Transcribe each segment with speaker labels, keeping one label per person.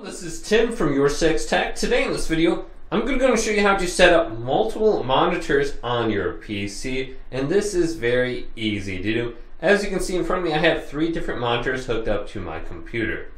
Speaker 1: This is Tim from YourSixTech. Today in this video, I'm going to show you how to set up multiple monitors on your PC, and this is very easy to do. As you can see in front of me, I have 3 different monitors hooked up to my computer.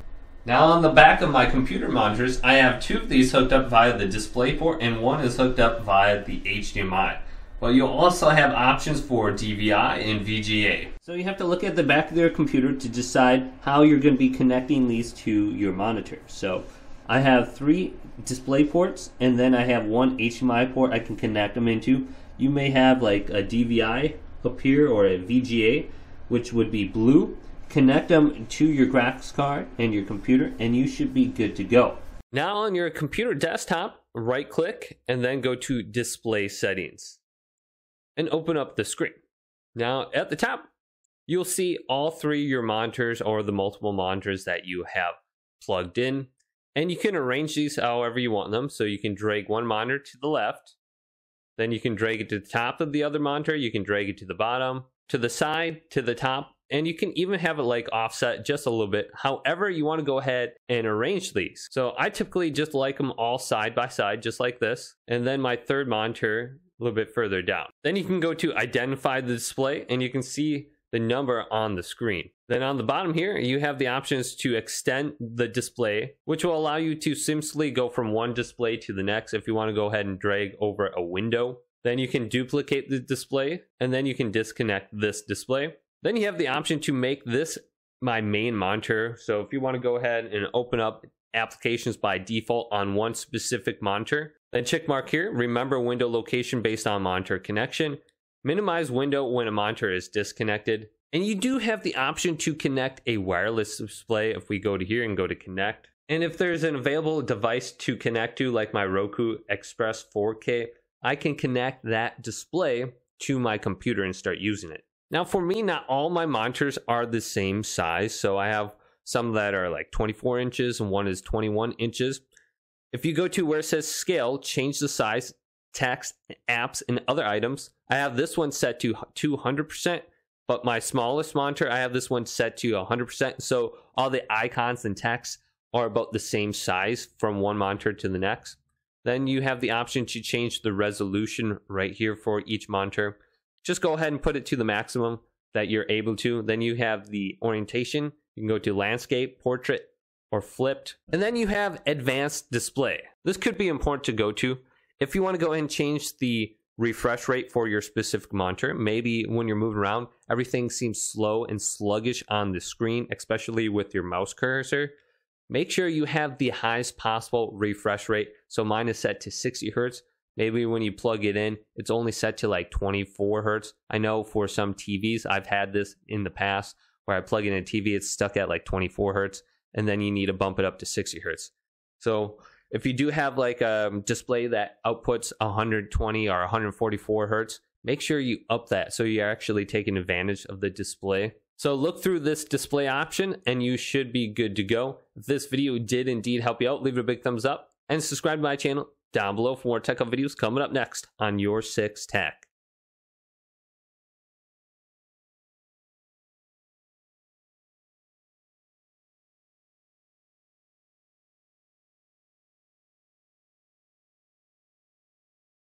Speaker 1: Now on the back of my computer monitors, I have 2 of these hooked up via the DisplayPort and 1 is hooked up via the HDMI. But you'll also have options for DVI and VGA. So you have to look at the back of your computer to decide how you're going to be connecting these to your monitor. So I have 3 display ports and then I have 1 HDMI port I can connect them into. You may have like a DVI up here or a VGA, which would be blue. Connect them to your graphics card and your computer and you should be good to go. Now on your computer desktop, right click and then go to Display Settings and open up the screen. Now at the top, you'll see all 3 of your monitors or the multiple monitors that you have plugged in. And you can arrange these however you want them. So you can drag one monitor to the left, then you can drag it to the top of the other monitor, you can drag it to the bottom, to the side, to the top, and you can even have it like offset just a little bit. However you want to go ahead and arrange these. So I typically just like them all side by side, just like this. And then my third monitor a little bit further down. Then you can go to identify the display and you can see the number on the screen. Then on the bottom here, you have the options to extend the display, which will allow you to seamlessly go from one display to the next if you want to go ahead and drag over a window. Then you can duplicate the display and then you can disconnect this display. Then you have the option to make this my main monitor. So if you want to go ahead and open up applications by default on one specific monitor, then check mark here, remember window location based on monitor connection, minimize window when a monitor is disconnected, and you do have the option to connect a wireless display if we go to here and go to connect. And if there's an available device to connect to, like my Roku Express 4K, I can connect that display to my computer and start using it. Now for me, not all my monitors are the same size, so I have some that are like 24 inches and one is 21 inches. If you go to where it says scale, change the size, text, apps, and other items, I have this one set to 200%, but my smallest monitor, I have this one set to 100%. So all the icons and text are about the same size from one monitor to the next. Then you have the option to change the resolution right here for each monitor. Just go ahead and put it to the maximum that you're able to. Then you have the orientation. You can go to landscape, portrait, or flipped. And then you have advanced display. This could be important to go to. If you want to go ahead and change the refresh rate for your specific monitor, maybe when you're moving around, everything seems slow and sluggish on the screen, especially with your mouse cursor. Make sure you have the highest possible refresh rate. So mine is set to 60 Hertz. Maybe when you plug it in, it's only set to like 24 Hertz. I know for some TVs, I've had this in the past where I plug in a TV, it's stuck at like 24 Hertz. And then you need to bump it up to 60 Hertz. So if you do have like a display that outputs 120 or 144 Hertz, make sure you up that so you're actually taking advantage of the display. So look through this display option and you should be good to go. If this video did indeed help you out, leave it a big thumbs up and subscribe to my channel down below for more tech videos coming up next on YourSixTech.